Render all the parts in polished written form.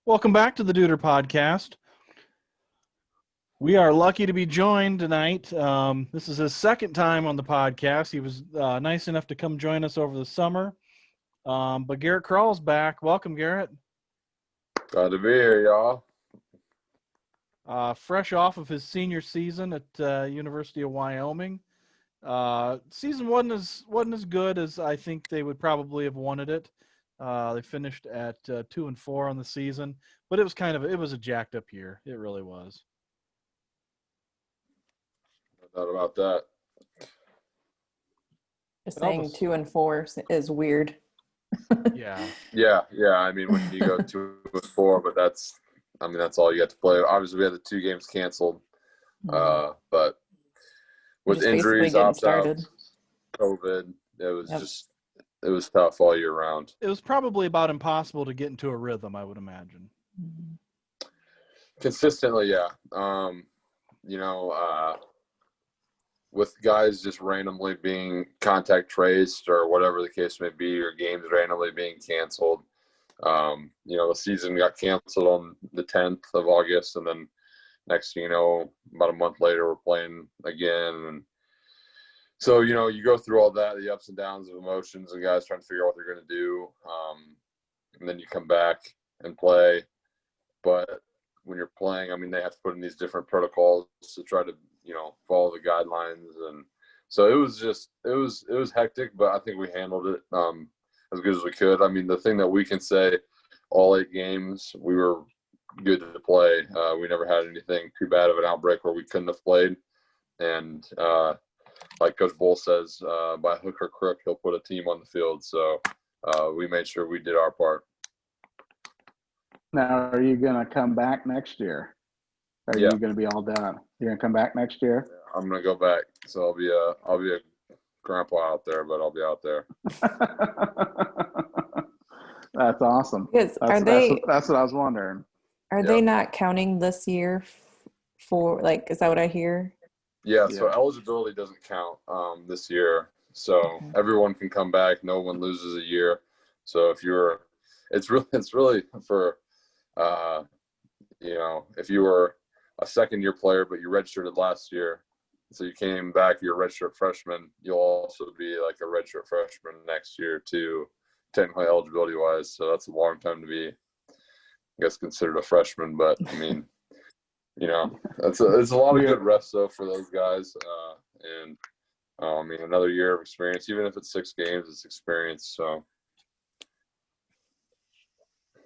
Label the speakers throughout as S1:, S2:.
S1: Welcome back to the Duder Podcast. We are lucky to be joined tonight. This is his second time on the podcast. He was nice enough to come join us over the summer. But Garrett Crall's back. Welcome, Garrett.
S2: Glad to be here, y'all.
S1: Fresh off of his senior season at University of Wyoming. Season wasn't as good as I think they would probably have wanted it. They finished at 2-4 on the season, but it was a jacked up year. It really was.
S2: No doubt about that.
S3: Just saying 2-4 is weird.
S1: Yeah.
S2: I mean, when you go 2-4, but that's all you got to play. Obviously, we had the 2 games canceled, but with injuries, opt-outs, COVID, it was tough all year round.
S1: It was probably about impossible to get into a rhythm, I would imagine.
S2: Consistently, yeah. With guys just randomly being contact traced or whatever the case may be, or games randomly being canceled. The season got canceled on the 10th of August, and then next thing you know, about a month later, we're playing again. And so, you go through all that, the ups and downs of emotions and guys trying to figure out what they're going to do. And then you come back and play. But when you're playing, they have to put in these different protocols to try to, follow the guidelines. And so it was hectic, but I think we handled it as good as we could. The thing that we can say, all 8 games, we were good to play. We never had anything too bad of an outbreak where we couldn't have played. And like Coach Bull says, by hook or crook, he'll put a team on the field. So we made sure we did our part.
S4: Now, are you going to come back next year? Or are you going to be all done? You're going to come back next year?
S2: I'm going to go back. So I'll be a grandpa out there, but I'll be out there.
S4: That's awesome.
S3: Yes,
S4: that's what I was wondering.
S3: Are they not counting this year for, is that what I hear?
S2: Yeah, so eligibility doesn't count this year. So everyone can come back. No one loses a year. So it's really for, if you were a second-year player but you redshirted last year, so you came back, you're a redshirt freshman, you'll also be like a redshirt freshman next year too, technically eligibility-wise. So that's a long time to be, I guess, considered a freshman. But, it's a lot of good reps, though, for those guys. Another year of experience, even if it's 6 games, it's experience. So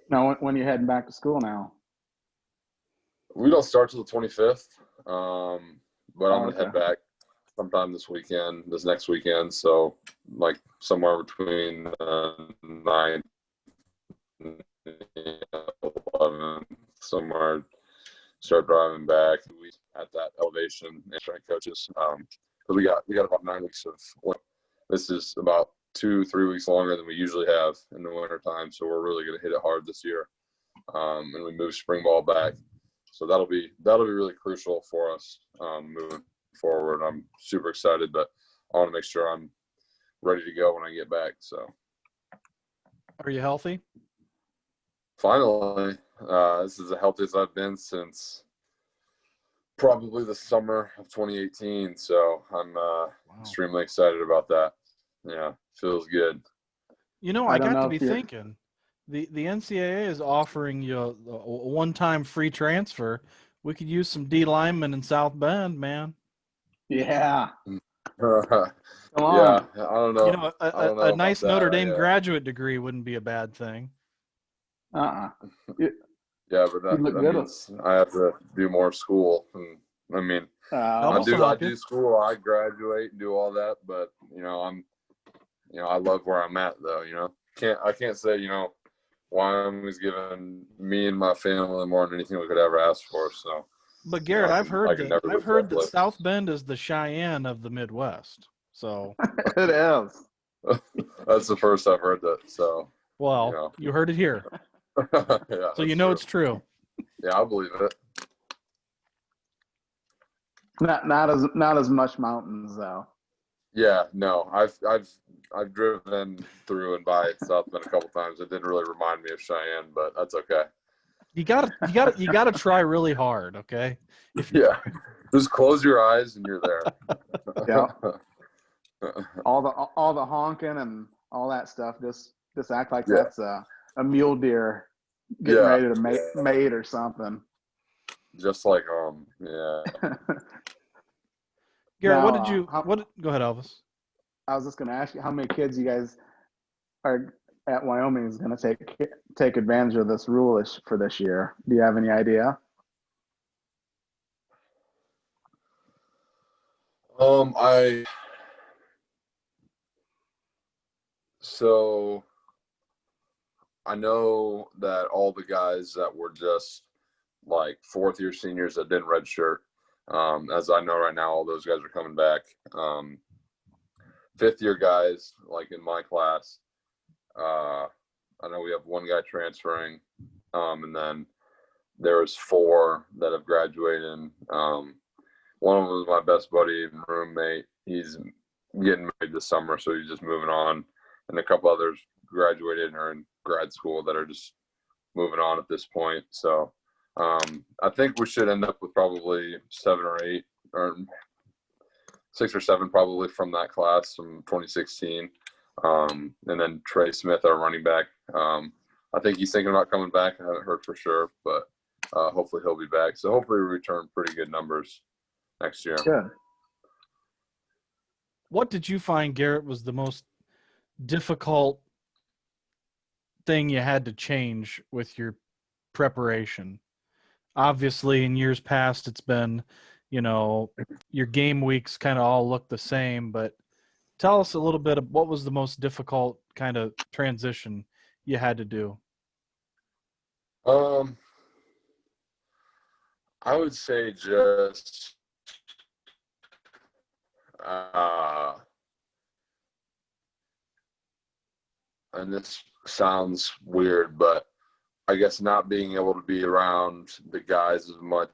S4: now, when you're heading back to school now?
S2: We don't start till the 25th, but I'm going to head back sometime this next weekend. So, somewhere between 9 and 11, somewhere, start driving back at that elevation and strength coaches. Because we got about 9 weeks of this is about 2-3 weeks longer than we usually have in the winter time. So we're really going to hit it hard this year. And we move spring ball back. So that'll be really crucial for us moving forward. I'm super excited, but I want to make sure I'm ready to go when I get back. So,
S1: are you healthy?
S2: Finally, this is the healthiest I've been since probably the summer of 2018. So I'm extremely excited about that. Yeah, feels good.
S1: I got to be thinking. The NCAA is offering you a one-time free transfer. We could use some D linemen in South Bend, man.
S4: Yeah.
S2: Come on. Yeah, I don't know.
S1: A nice Notre Dame graduate degree wouldn't be a bad thing.
S2: Yeah, but that means I have to do more school. And, I do school. I graduate and do all that, but I love where I'm at, though. I can't say Wyoming's given me and my family more than anything we could ever ask for. So,
S1: but Garrett, I've heard that South Bend is the Cheyenne of the Midwest. So
S4: it is.
S2: That's the first I've heard that. So
S1: you heard it here.
S2: Yeah,
S1: so true. It's true.
S2: Yeah, I believe it.
S4: Not as much mountains though.
S2: Yeah, no, I've driven through and by South Bend a couple times. It didn't really remind me of Cheyenne, but that's okay.
S1: You gotta try really hard, okay?
S2: Yeah. Just close your eyes and you're there.
S4: Yeah. All the honking and all that stuff. Just act like
S2: Yeah.
S4: that's a mule deer getting
S2: Yeah.
S4: ready to mate or something.
S2: Just like yeah.
S1: Garrett,
S4: Now,
S1: go ahead, Elvis.
S4: I was just going to ask you how many kids you guys are at Wyoming is going to take advantage of this rule for this year. Do you have any idea?
S2: I know that all the guys that were just like fourth year seniors that didn't redshirt, as I know right now, all those guys are coming back. Fifth year guys, like in my class, I know we have one guy transferring, and then there's 4 that have graduated. One of them was my best buddy and roommate. He's getting married this summer, so he's just moving on. And a couple others graduated and are in grad school that are just moving on at this point. So I think we should end up with probably 7 or 8 or 6 or 7 probably from that class from 2016. And then Trey Smith, our running back. I think he's thinking about coming back. I haven't heard for sure, but hopefully he'll be back. So hopefully we return pretty good numbers next year.
S4: Good.
S1: What did you find, Garrett, was the most difficult thing you had to change with your preparation? Obviously, in years past, it's been, your game weeks kind of all look the same, but tell us a little bit of what was the most difficult kind of transition you had to do.
S2: I would say just and this sounds weird, but I guess not being able to be around the guys as much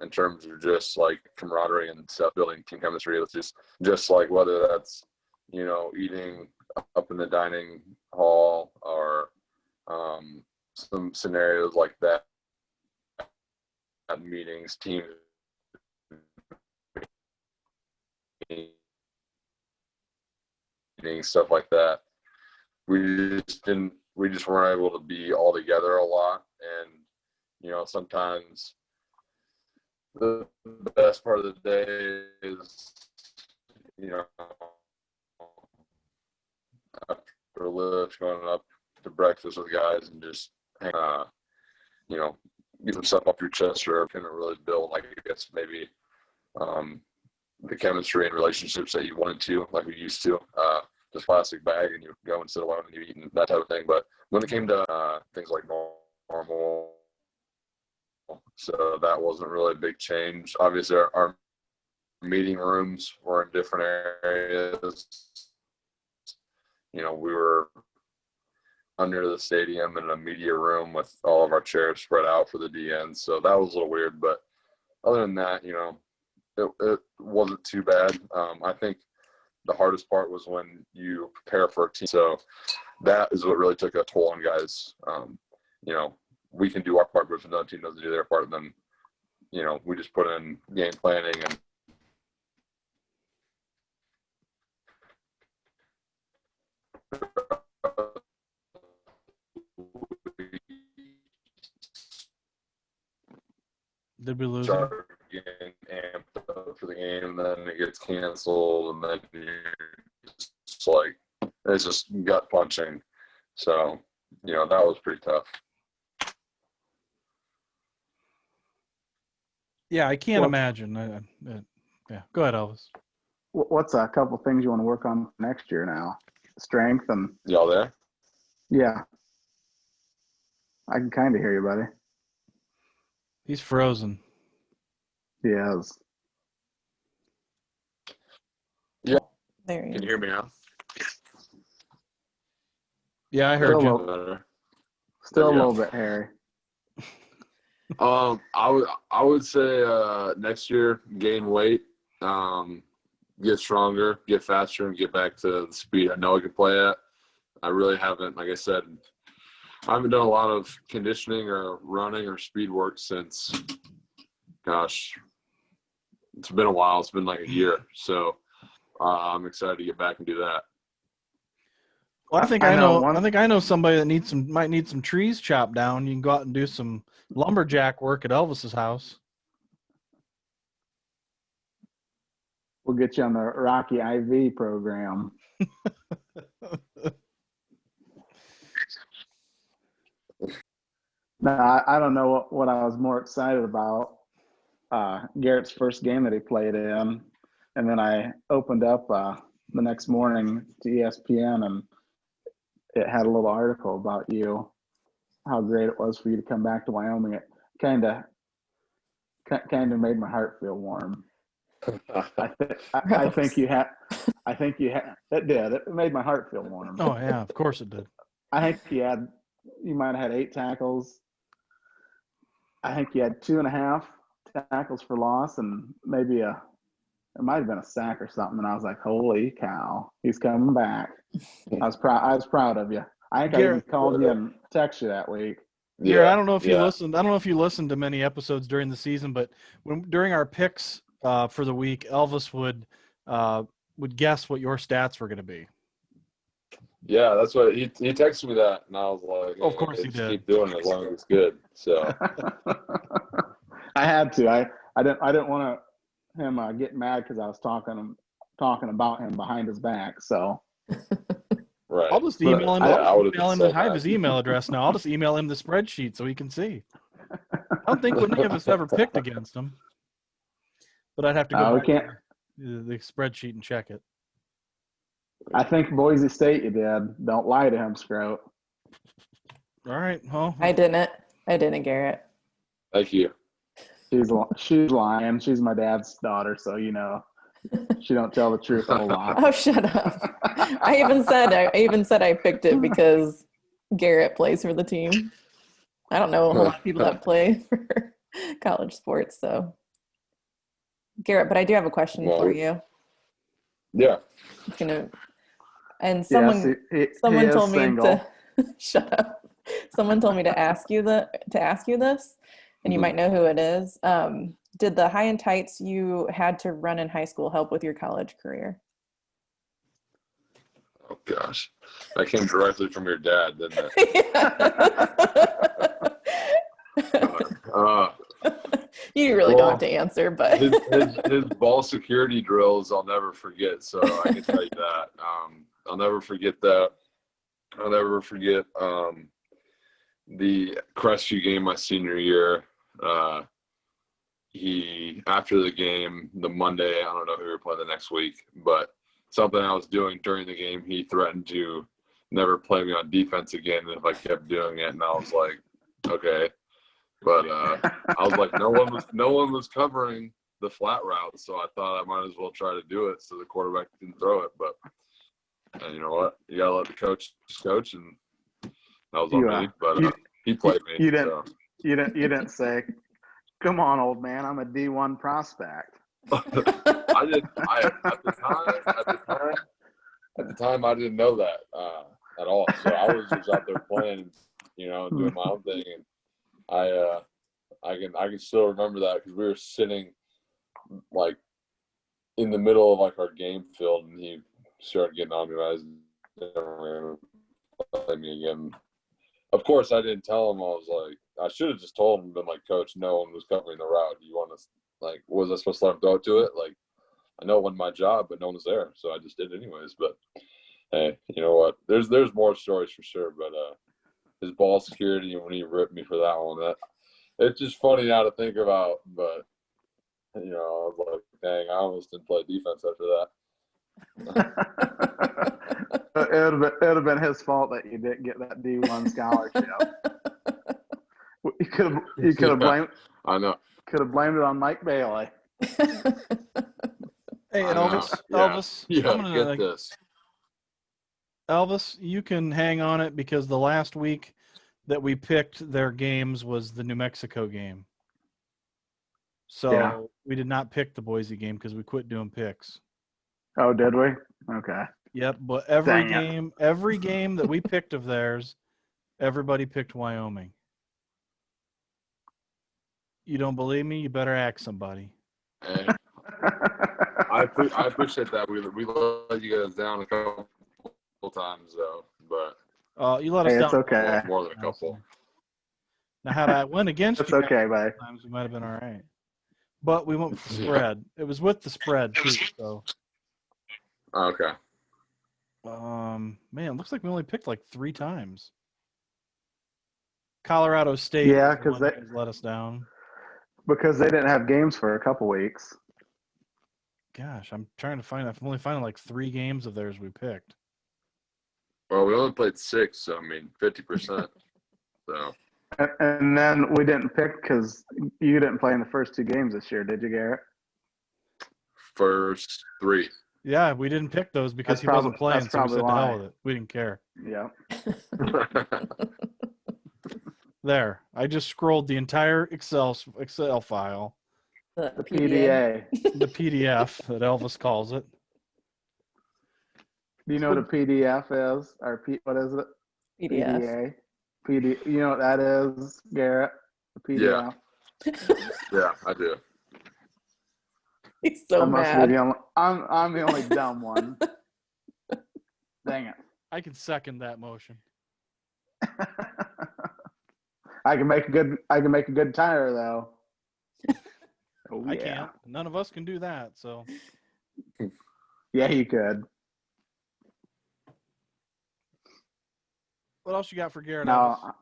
S2: in terms of just like camaraderie and stuff, building team chemistry. It's just like whether that's, eating up in the dining hall or some scenarios like that at meetings, team meetings, stuff like that. We just weren't able to be all together a lot. And, sometimes the best part of the day is, after lift, going up to breakfast with guys and just, get some stuff off your chest or kind of really build, like, I guess maybe the chemistry and relationships that you wanted to, like we used to. Just plastic bag and you go and sit alone and you eat and that type of thing. But when it came to things like normal, so that wasn't really a big change. Obviously, our meeting rooms were in different areas. We were under the stadium in a media room with all of our chairs spread out for the DNs. So that was a little weird. But other than that, it wasn't too bad. I think the hardest part was when you prepare for a team. So that is what really took a toll on guys. We can do our part, but if another team doesn't do their part, then, we just put in game planning and
S1: Did we lose him?
S2: start getting amped up for the game, and then it gets canceled, and then you're just like, it's just gut punching. So, that was pretty tough.
S1: Yeah, I can't imagine. Yeah, go ahead, Elvis.
S4: What's a couple things you want to work on next year now? Strength and
S2: Y'all there?
S4: yeah. I can kind of hear you, buddy.
S1: He's frozen.
S4: He is.
S2: Yeah.
S3: There you
S2: Can you
S3: go.
S2: hear me now?
S1: Yeah, I heard you.
S2: Better.
S4: Still a
S2: Yeah.
S4: little bit hairy.
S2: I would say next year gain weight, get stronger, get faster, and get back to the speed I know I can play at. I really haven't, like I said, I haven't done a lot of conditioning or running or speed work since, gosh, it's been a while. It's been like a year. So I'm excited to get back and do that.
S1: Well, I think
S4: I
S1: I
S4: know
S1: know.
S4: one-
S1: I think I know somebody that might need some trees chopped down. You can go out and do some lumberjack work at Elvis's house.
S4: We'll get you on the Rocky IV program. No, I don't know what I was more excited about. Garrett's first game that he played in, and then I opened up the next morning to ESPN, and it had a little article about you, how great it was for you to come back to Wyoming. It kind of made my heart feel warm. I think you had. It did. It made my heart feel warm.
S1: Oh yeah, of course it did.
S4: I think you might have had 8 tackles. I think you had 2.5 tackles for loss, and maybe it might have been a sack or something. And I was like, "Holy cow, he's coming back!" I was proud of you. I think I even called you and texted you that week.
S1: Yeah, I don't know if you listened. I don't know if you listened to many episodes during the season, but during our picks for the week, Elvis would guess what your stats were going to be.
S2: Yeah, that's what he texted me that, and I was like,
S1: Of course he
S2: just
S1: did.
S2: keep doing it as long as it's good. So
S4: I had to. I didn't want him get mad because I was talking about him behind his back. So
S2: right.
S1: I'll just email him.
S2: I
S1: I'll
S2: would've
S1: email
S2: been
S1: him.
S2: so
S1: I have
S2: mad.
S1: his email address now. I'll just email him the spreadsheet so he can see. I don't think any of us ever picked against him, but I'd have to go
S4: we
S1: back
S4: can't.
S1: to the spreadsheet and check it.
S4: I think Boise State you did. Don't lie to him, Scroat.
S1: All right. Well,
S3: I didn't, Garrett.
S2: Thank you.
S4: She's lying. She's my dad's daughter, so she don't tell the truth a whole lot.
S3: Oh, shut up. I even said I picked it because Garrett plays for the team. I don't know a lot of people that play for college sports, so Garrett, but I do have a question for you.
S2: Yeah.
S3: And someone
S4: He
S3: told
S4: is
S3: me
S4: single.
S3: to shut up. Someone told me to ask you this, and you might know who it is. Did the high and tights you had to run in high school help with your college career?
S2: Oh gosh, that came directly from your dad, didn't it?
S3: You really don't have to answer, but
S2: his ball security drills I'll never forget. So I can tell you that. I'll never forget that. I'll never forget the Crestview game my senior year. He, after the game, the Monday, I don't know who we were playing the next week, but something I was doing during the game, he threatened to never play me on defense again if I kept doing it. And I was like, okay. But I was like, no one was covering the flat route, so I thought I might as well try to do it so the quarterback didn't throw it. But and you know what? You gotta let the coach, and that was on me. But he played me.
S4: You didn't say, "Come on, old man, I'm a D1 prospect."
S2: I did. At the time, I didn't know that at all. So I was just out there playing, doing my own thing, and I can still remember that because we were sitting like in the middle of like our game field, and he started getting on me. I was never gonna play me again. Of course, I didn't tell him. I was like, I should have just told him, been like, Coach, no one was covering the route. You want to, like, was I supposed to let him throw to it? Like, I know it wasn't my job, but no one was there, so I just did it anyways. But hey, you know what? There's more stories for sure. But his ball security, when he ripped me for that one, it's just funny now to think about. But I was like, dang, I almost didn't play defense after that.
S4: It would have been his fault that you didn't get that D1 scholarship. You could have blamed.
S2: I know.
S4: Could have blamed it on Mike Bailey.
S1: Hey, Elvis.
S2: Yeah.
S1: Elvis.
S2: Yeah,
S1: I'm gonna,
S2: get this.
S1: Elvis, you can hang on it because the last week that we picked their games was the New Mexico game. So we did not pick the Boise game because we quit doing picks.
S4: Oh, did we? Okay.
S1: Yep, but every game that we picked of theirs, Everybody picked Wyoming. You don't believe me? You better ask somebody.
S2: Hey, I appreciate that. We let you guys down a couple times though, but
S1: You let us
S4: Hey,
S1: down
S4: it's okay.
S2: more than a couple.
S1: Now, had I went against
S4: It's
S1: you
S4: okay, buddy.
S1: times, we might have been all right. But we went with the spread. It was with the spread too. So,
S2: Okay.
S1: man, looks like we only picked like 3 times. Colorado State.
S4: Yeah,
S1: was the
S4: 'cause
S1: one that let us down.
S4: Because they didn't have games for a couple weeks.
S1: Gosh, I'm trying to find. I'm only finding like 3 games of theirs we picked.
S2: Well, we only played 6, so I mean 50%. So
S4: And then we didn't pick because you didn't play in the first 2 games this year, did you, Garrett?
S2: first 3.
S1: Yeah, we didn't pick those because
S4: That's
S1: he wasn't
S4: probably-
S1: playing,
S4: that's
S1: so we said
S4: probably
S1: to hell
S4: why.
S1: with it. We didn't care.
S4: Yeah.
S1: There, I just scrolled the entire Excel file,
S3: The
S4: The
S3: PDA.
S4: PDA.
S1: the PDF that Elvis calls it.
S4: Do you know what a PDF is? Or what is it?
S3: PDF.
S4: PDA. You know what that is, Garrett? The PDF.
S2: Yeah, I do.
S3: He's so
S4: I must be
S3: mad.
S4: the only. I'm the only dumb one. Dang it.
S1: I can second that motion.
S4: I can make a good tire though. Oh,
S1: I
S4: yeah.
S1: can't. None of us can do that. So
S4: Yeah, you could.
S1: what else you got for Garrett? Elvis?
S4: Now,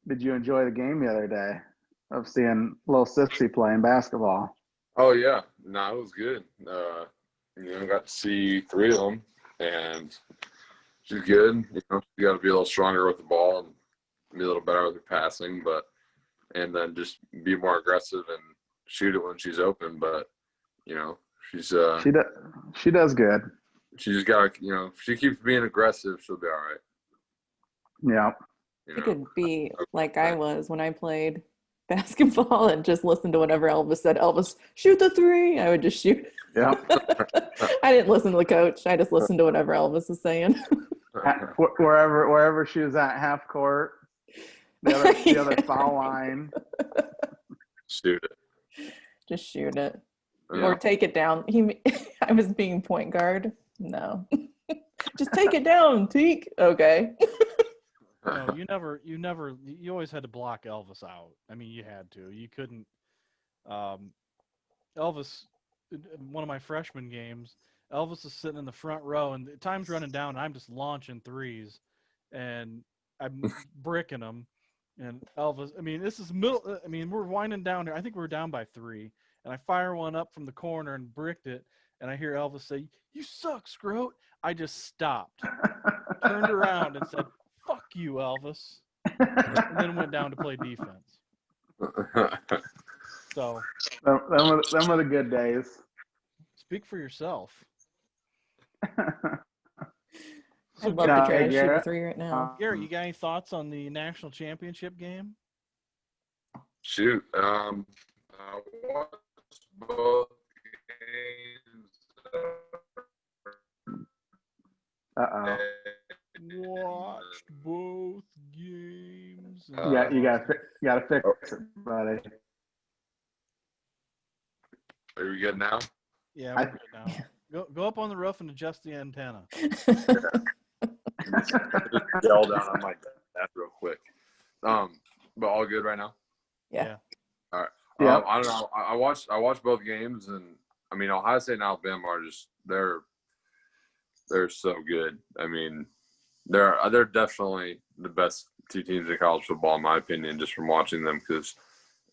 S4: did you enjoy the game the other day of seeing little Sissy playing basketball?
S2: Oh yeah, no, it was good. Got to see 3 of them, and she's good. You got to be a little stronger with the ball and be a little better with her passing, and then just be more aggressive and shoot it when she's open. But she's
S4: She does good.
S2: she just got to if she keeps being aggressive, she'll be all right.
S4: Yeah.
S3: It could be like I was when I played basketball and just listened to whatever Elvis said. Elvis, shoot the 3. I would just shoot.
S4: Yeah.
S3: I didn't listen to the coach. I just listened to whatever Elvis was saying.
S4: Wherever she was at half court, the other foul line.
S2: Shoot it.
S3: Just shoot it.
S2: Yeah.
S3: Or take it down. I was being point guard. No. Just take it down, Teak. Okay.
S1: No, you always had to block Elvis out. I mean, you had to. You couldn't. Elvis, one of my freshman games, Elvis is sitting in the front row, and the time's running down, and I'm just launching 3s, and I'm bricking them. And Elvis, I mean, this is middle. I mean, we're winding down here. I think we're down by 3, and I fire one up from the corner and bricked it, and I hear Elvis say, "You suck, Scroat." I just stopped, turned around, and said, "Fuck you, Elvis," and then went down to play defense. So,
S4: them were the good days.
S1: speak for yourself.
S3: I'd love to try to shoot a 3 right now.
S1: Garrett, you got any thoughts on the national championship game?
S2: Shoot. I watched both games.
S4: Uh-oh.
S1: Watched both games.
S4: Yeah, you gotta fix it, buddy.
S2: Are we good now?
S1: Yeah, we're good now. Go up on the roof and adjust the antenna.
S2: Yell down on my that real quick. But all good right now?
S3: Yeah.
S2: All right.
S4: Yeah.
S2: I don't know. I watched both games, and I mean Ohio State and Alabama are just they're so good. I mean, they're definitely the best 2 teams in college football, in my opinion, just from watching them. Because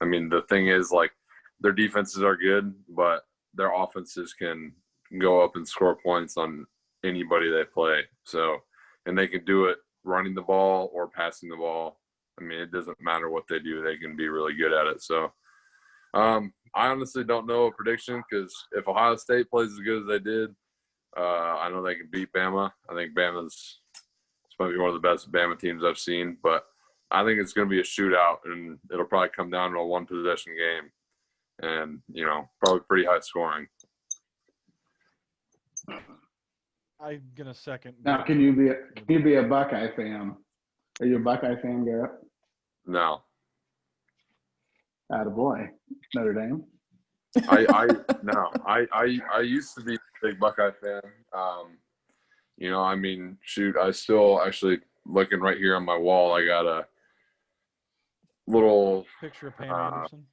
S2: I mean, the thing is, like, their defenses are good, but their offenses can go up and score points on anybody they play. So, and they can do it running the ball or passing the ball. I mean, it doesn't matter what they do; they can be really good at it. So, I honestly don't know a prediction because if Ohio State plays as good as they did, I know they can beat Bama. I think Bama's might be one of the best Bama teams I've seen, but I think it's going to be a shootout, and it'll probably come down to a 1-possession game, and probably pretty high scoring.
S1: I'm gonna second.
S4: Now, can you be a Buckeye fan? Are you a Buckeye fan, Garrett?
S2: No.
S4: Attaboy. Notre Dame.
S2: I used to be a big Buckeye fan. I mean, shoot, I still actually looking right here on my wall. I got a little
S1: Picture of Pam Anderson.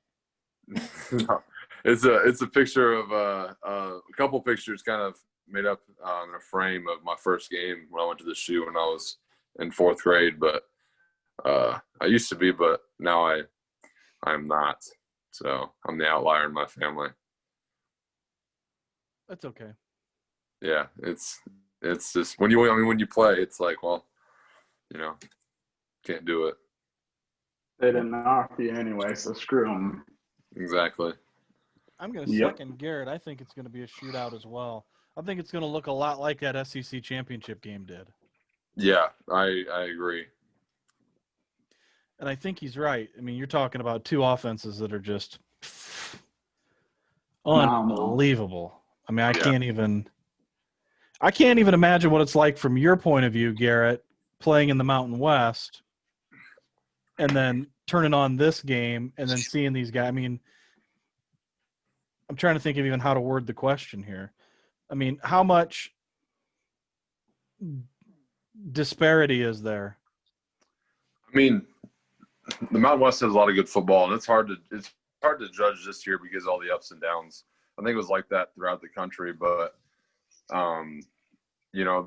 S2: no, it's a picture of a couple pictures kind of made up in a frame of my first game when I went to the shoe when I was in 4th grade. But I used to be, but now I'm not. So I'm the outlier in my family.
S1: That's okay.
S2: Yeah, it's just when you play, it's like, well, can't do it.
S4: They didn't offer you anyway, so screw them.
S2: Exactly.
S1: I'm going to second Garrett. I think it's going to be a shootout as well. I think it's going to look a lot like that SEC championship game did.
S2: Yeah, I agree.
S1: And I think he's right. I mean, you're talking about two offenses that are just unbelievable. I mean, I can't even imagine what it's like from your point of view, Garrett, playing in the Mountain West and then turning on this game and then seeing these guys. I mean, I'm trying to think of even how to word the question here. I mean, how much disparity is there?
S2: I mean, the Mountain West has a lot of good football, and it's hard to judge this year because of all the ups and downs. I think it was like that throughout the country, but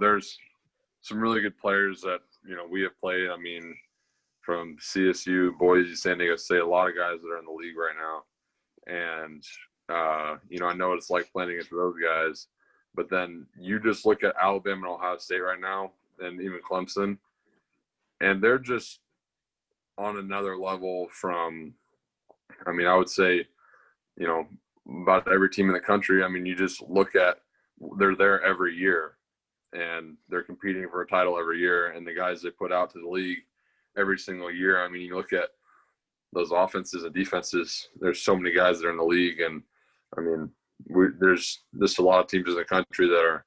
S2: there's some really good players that we have played. I mean, from CSU, Boise, San Diego State, a lot of guys that are in the league right now, and I know what it's like playing against those guys. But then you just look at Alabama and Ohio State right now, and even Clemson, and they're just on another level from, I mean, I would say, about every team in the country. I mean, you just look at, they're there every year and they're competing for a title every year. And the guys they put out to the league every single year. I mean, you look at those offenses and defenses, there's so many guys that are in the league. And I mean, there's just a lot of teams in the country that are,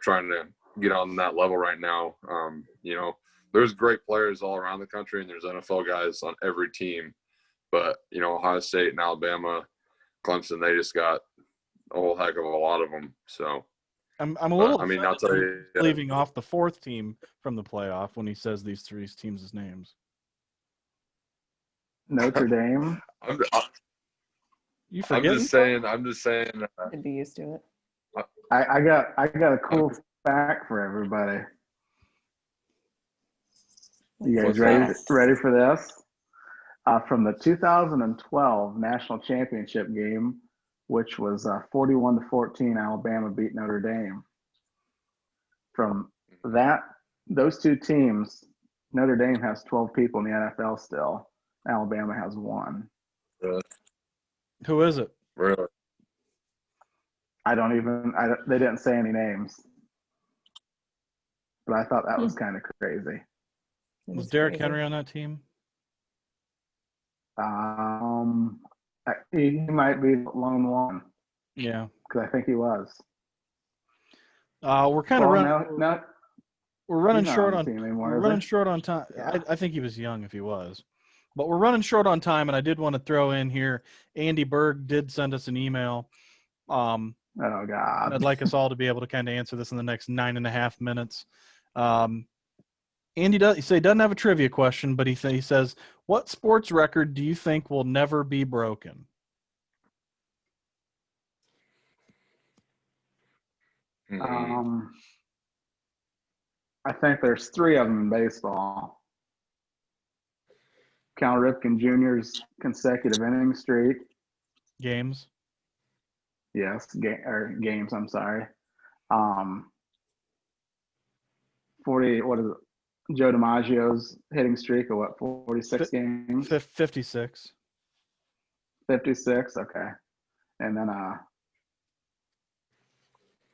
S2: trying to get on that level right now. There's great players all around the country, and there's NFL guys on every team. But, Ohio State and Alabama, Clemson, they just got a whole heck of a lot of them. So
S1: I'm a little
S2: I'll tell you,
S1: leaving off the fourth team from the playoff when he says these three teams' names.
S4: Notre Dame.
S2: I'm just saying.
S3: I'd be used to it.
S4: I got a cool fact for everybody. You guys ready for this? From the 2012 national championship game, which was 41-14, Alabama beat Notre Dame. From those two teams, Notre Dame has 12 people in the NFL still. Alabama has 1.
S1: Who is it?
S2: Really?
S4: They didn't say any names. But I thought that was kind of crazy.
S1: Was Derrick Henry on that team?
S4: He might be the lone one.
S1: Yeah.
S4: Because I think he was.
S1: We're kind of running. We're running short on.
S4: Anymore,
S1: we're running short on time. Yeah. I think he was young if he was, but we're running short on time. And I did want to throw in here. Andy Berg did send us an email.
S4: Oh God!
S1: I'd like us all to be able to kind of answer this in the next 9.5 minutes. Andy doesn't have a trivia question, but he says, "What sports record do you think will never be broken?"
S4: I think there's 3 of them in baseball. Cal Ripken Jr.'s consecutive inning streak.
S1: Games.
S4: Yes, games. I'm sorry. 40. What is it? Joe DiMaggio's hitting streak of what? 46 games.
S1: 56.
S4: 56. Okay, and then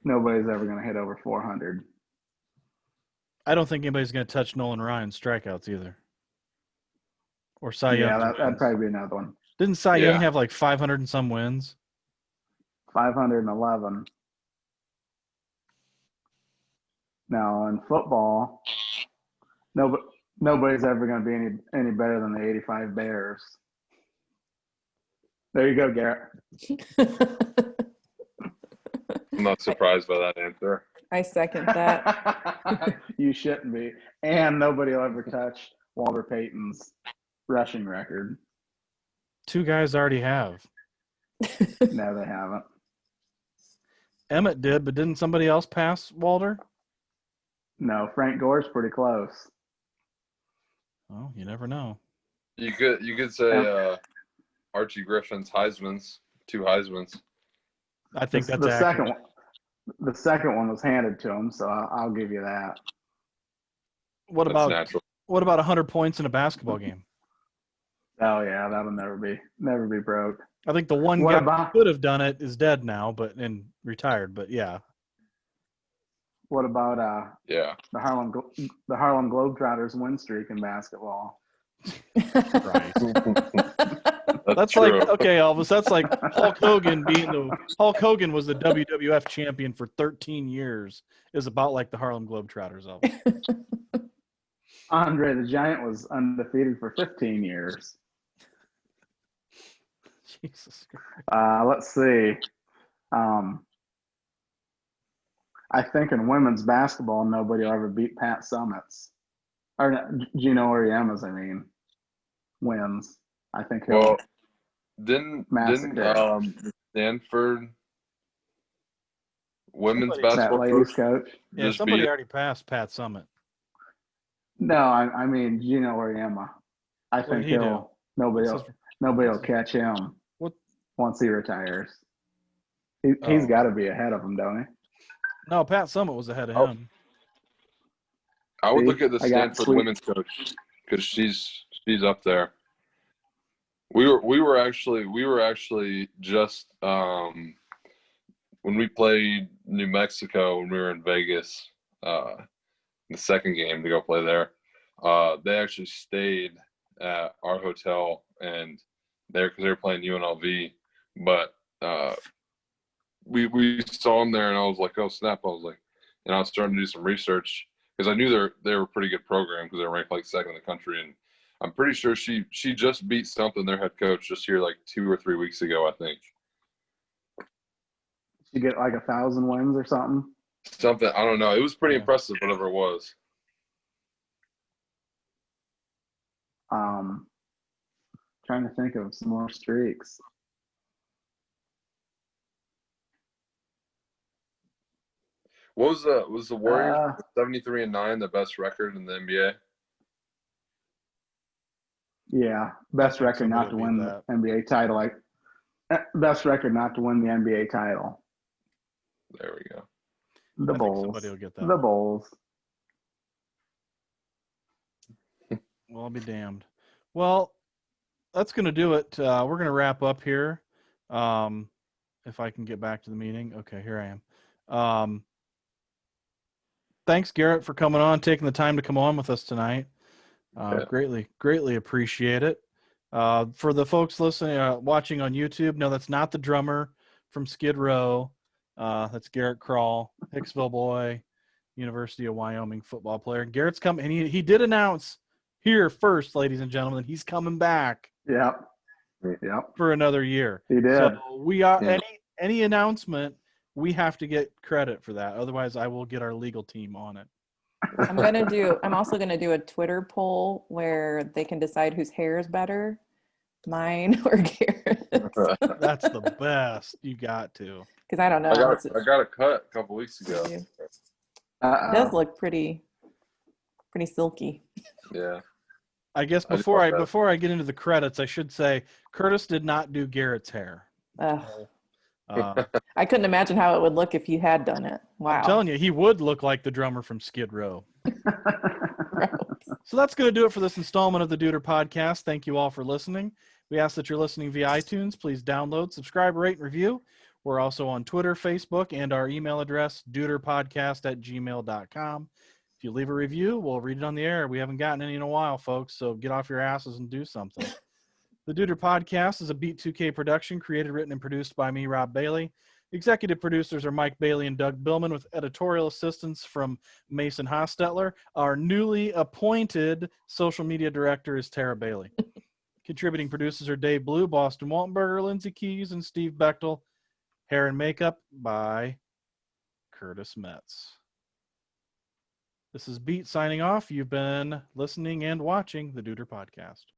S4: nobody's ever going to hit over 400.
S1: I don't think anybody's going to touch Nolan Ryan's strikeouts either. Or Cy Young.
S4: Yeah, that'd probably be another one.
S1: Didn't Cy Young have like 500 and some wins?
S4: 511. Now in football, Nobody's ever going to be any better than the '85 Bears. There you go, Garrett.
S2: I'm not surprised by that answer.
S3: I second that.
S4: You shouldn't be. And nobody will ever touch Walter Payton's rushing record.
S1: 2 guys already have.
S4: No, they haven't.
S1: Emmett did, but didn't somebody else pass Walter?
S4: No, Frank Gore's pretty close.
S1: Oh, you never know.
S2: You could say Archie Griffin's Heisman's, 2 Heisman's.
S1: I think that's
S4: the
S1: accurate.
S4: second one. The second one was handed to him, so I'll give you that.
S1: What
S2: That's
S1: about
S2: natural.
S1: 100 points in a basketball game?
S4: Oh yeah, that'll never be broke.
S1: I think the one
S4: What
S1: guy
S4: about-
S1: who could have done it is dead now, and retired. But yeah,
S4: What about
S2: Yeah.
S4: the Harlem Globetrotters win streak in basketball?
S1: Christ. That's
S2: true.
S1: like, okay, Elvis. That's like Hulk Hogan was the WWF champion for 13 years. Is about like the Harlem Globetrotters. Elvis.
S4: Andre the Giant was undefeated for 15 years.
S1: Jesus Christ.
S4: Let's see. I think in women's basketball, nobody will ever beat Pat Summits. Or no, Gino Oriema's, wins. I think he'll.
S2: Well, didn't
S4: Massacre.
S2: Stanford women's
S1: Somebody-
S4: that
S2: basketball
S4: ladies
S2: coach
S4: coach.
S1: Yeah,
S2: just
S1: somebody
S2: beat
S1: already passed Pat Summit.
S4: No, I mean Gino Oriema. I
S1: What
S4: think
S1: did he do?
S4: nobody
S1: What's
S4: will catch him
S1: What?
S4: once he retires. He's
S1: Oh.
S4: got to be ahead of him, don't he?
S1: No, Pat Summit was ahead of
S2: Oh.
S1: him.
S2: I would
S4: See,
S2: look at the
S4: I got
S2: Stanford
S4: sweet-
S2: women's coach because she's up there. We were actually just when we played New Mexico when we were in Vegas, the second game to go play there. They actually stayed at our hotel and there because they were playing UNLV, but we saw them there and I was like, oh snap! I was like, and I was starting to do some research because I knew they were a pretty good program because they were ranked like second in the country, and I'm pretty sure she just beat something their head coach just here like 2 or 3 weeks ago, I think.
S4: You get like 1,000 wins or something.
S2: Something I don't know. It was pretty
S1: Yeah.
S2: impressive, whatever it was.
S4: Trying to think of some more streaks.
S2: What was the Warriors 73-9 the best record in the NBA?
S4: Yeah, best
S1: think
S4: record not
S1: somebody
S4: to
S1: will
S4: win
S1: beat
S4: the NBA title. Best record not to win the NBA title.
S2: There we go.
S4: The
S1: I think
S4: Bulls.
S1: somebody will get that.
S4: The Bulls.
S1: Well, I'll be damned. Well, that's going to do it. We're going to wrap up here. If I can get back to the meeting. Okay, here I am. Thanks, Garrett, for coming on, taking the time to come on with us tonight.
S2: Yeah.
S1: Greatly appreciate it. For the folks listening, watching on YouTube, no, that's not the drummer from Skid Row. That's Garrett Krall, Hicksville boy, University of Wyoming football player. Garrett's coming, and he did announce here first, ladies and gentlemen, he's coming back
S4: Yep.
S1: for another year.
S4: He did.
S1: So we are
S2: Yeah.
S1: any announcement, we have to get credit for that. Otherwise, I will get our legal team on it.
S3: I'm also gonna do a Twitter poll where they can decide whose hair is better, mine or Garrett's.
S1: That's the best. You got to.
S3: Because I don't know.
S2: I got a cut a couple weeks ago.
S3: It
S4: Uh-oh.
S3: does look pretty silky.
S2: Yeah.
S1: I guess
S2: I just
S1: before
S2: want that.
S1: before I get into the credits, I should say Curtis did not do Garrett's hair.
S3: Ugh.
S1: Uh,
S3: I couldn't imagine how it would look if you had done it. Wow.
S1: I'm telling you, he would look like the drummer from Skid Row. So that's going to do it for this installment of the Duder Podcast. Thank you all for listening. We ask that you're listening via iTunes. Please download, subscribe, rate, and review. We're also on Twitter, Facebook, and our email address, duderpodcast@gmail.com. If you leave a review, we'll read it on the air. We haven't gotten any in a while, folks, so get off your asses and do something. The Duder Podcast is a Beat 2K production, created, written, and produced by me, Rob Bailey. Executive producers are Mike Bailey and Doug Billman, with editorial assistance from Mason Hostetler. Our newly appointed social media director is Tara Bailey. Contributing producers are Dave Blue, Boston Waltenberger, Lindsay Keys, and Steve Bechtel. Hair and makeup by Curtis Metz. This is Beat signing off. You've been listening and watching the Duder Podcast.